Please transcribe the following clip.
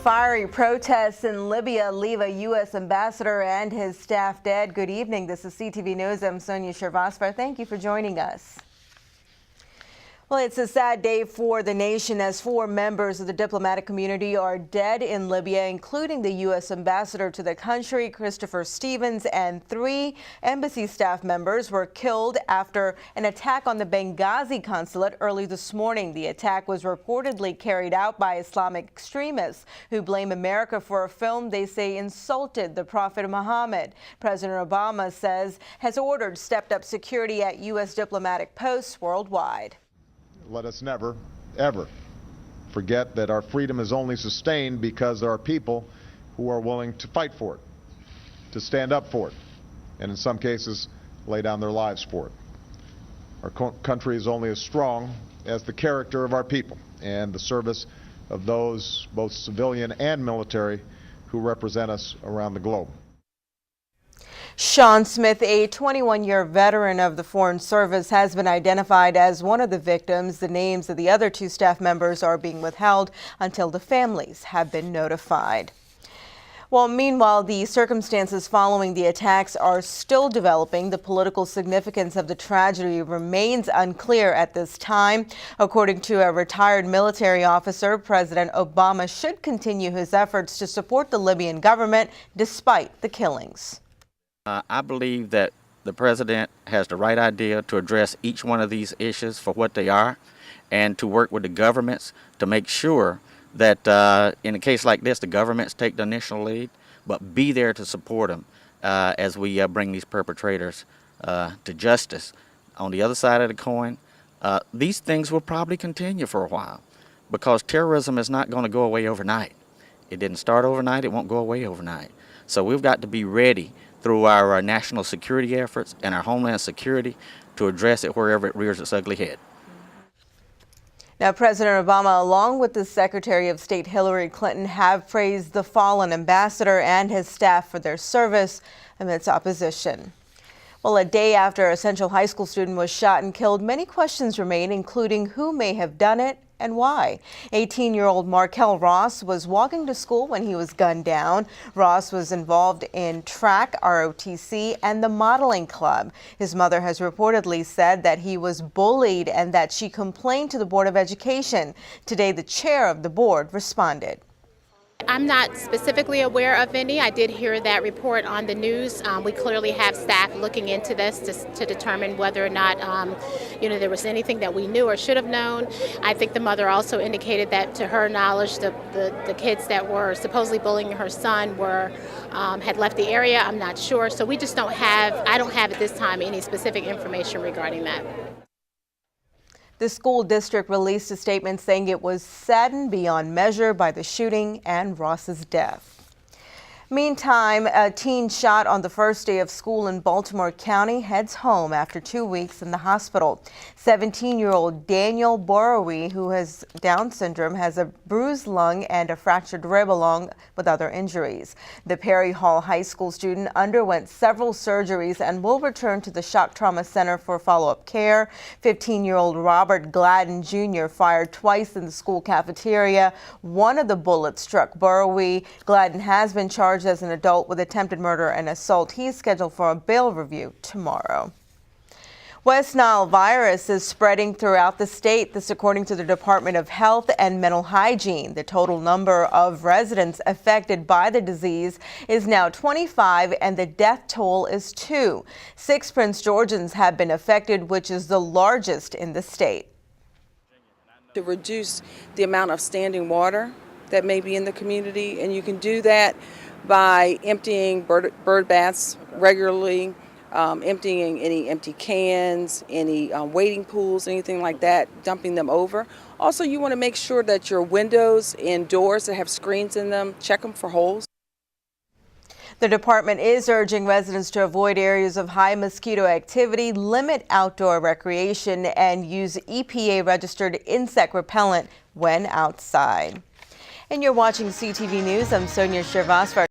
Fiery protests in Libya leave a U.S. ambassador and his staff dead. Good evening. This is CTV News. I'm Sonia Shervasvar. Thank you for joining us. Well, it's a sad day for the nation as 4 members of the diplomatic community are dead in Libya, including the U.S. ambassador to the country, Christopher Stevens, and 3 embassy staff members were killed after an attack on the Benghazi consulate early this morning. The attack was reportedly carried out by Islamic extremists who blame America for a film they say insulted the Prophet Muhammad. President Obama says has ordered stepped-up security at U.S. diplomatic posts worldwide. Let us never, ever forget that our freedom is only sustained because there are people who are willing to fight for it, to stand up for it, and in some cases, lay down their lives for it. Our country is only as strong as the character of our people and the service of those, both civilian and military, who represent us around the globe. Sean Smith, a 21-year veteran of the Foreign Service, has been identified as one of the victims. The names of the other 2 staff members are being withheld until the families have been notified. Well, meanwhile, the circumstances following the attacks are still developing. The political significance of the tragedy remains unclear at this time. According to a retired military officer, President Obama should continue his efforts to support the Libyan government despite the killings. I believe that the president has the right idea to address each one of these issues for what they are and to work with the governments to make sure that in a case like this, the governments take the initial lead, but be there to support them as we bring these perpetrators to justice. On the other side of the coin, these things will probably continue for a while because terrorism is not going to go away overnight. It didn't start overnight. It won't go away overnight. So we've got to be ready through our national security efforts and our homeland security to address it wherever it rears its ugly head. Now, President Obama, along with the Secretary of State Hillary Clinton, have praised the fallen ambassador and his staff for their service amidst opposition. Well, a day after a Central High School student was shot and killed, many questions remain, including who may have done it and why. 18-year-old Markel Ross was walking to school when he was gunned down. Ross was involved in track, ROTC, and the modeling club. His mother has reportedly said that he was bullied and that she complained to the Board of Education. Today, the chair of the board responded. I'm not specifically aware of any. I did hear that report on the news. We clearly have staff looking into this to determine whether or not, there was anything that we knew or should have known. I think the mother also indicated that, to her knowledge, the kids that were supposedly bullying her son had left the area. I'm not sure. So we just I don't have at this time any specific information regarding that. The school district released a statement saying it was saddened beyond measure by the shooting and Ross's death. Meantime, a teen shot on the first day of school in Baltimore County heads home after 2 weeks in the hospital. 17-year-old Daniel Borowy, who has Down syndrome, has a bruised lung and a fractured rib along with other injuries. The Perry Hall High School student underwent several surgeries and will return to the Shock Trauma Center for follow-up care. 15-year-old Robert Gladden Jr. fired twice in the school cafeteria. One of the bullets struck Borowy. Gladden has been charged as an adult with attempted murder and assault. He's scheduled for a bail review tomorrow. West Nile virus is spreading throughout the state. This according to the Department of Health and Mental Hygiene. The total number of residents affected by the disease is now 25 and the death toll is 2. 6 Prince Georgians have been affected, which is the largest in the state. To reduce the amount of standing water that may be in the community, and you can do that by emptying bird baths regularly, emptying any empty cans, any wading pools, anything like that, dumping them over. Also, you want to make sure that your windows and doors that have screens in them, check them for holes. The department is urging residents to avoid areas of high mosquito activity, limit outdoor recreation, and use EPA-registered insect repellent when outside. And you're watching CTV News. I'm Sonia Shervasvar.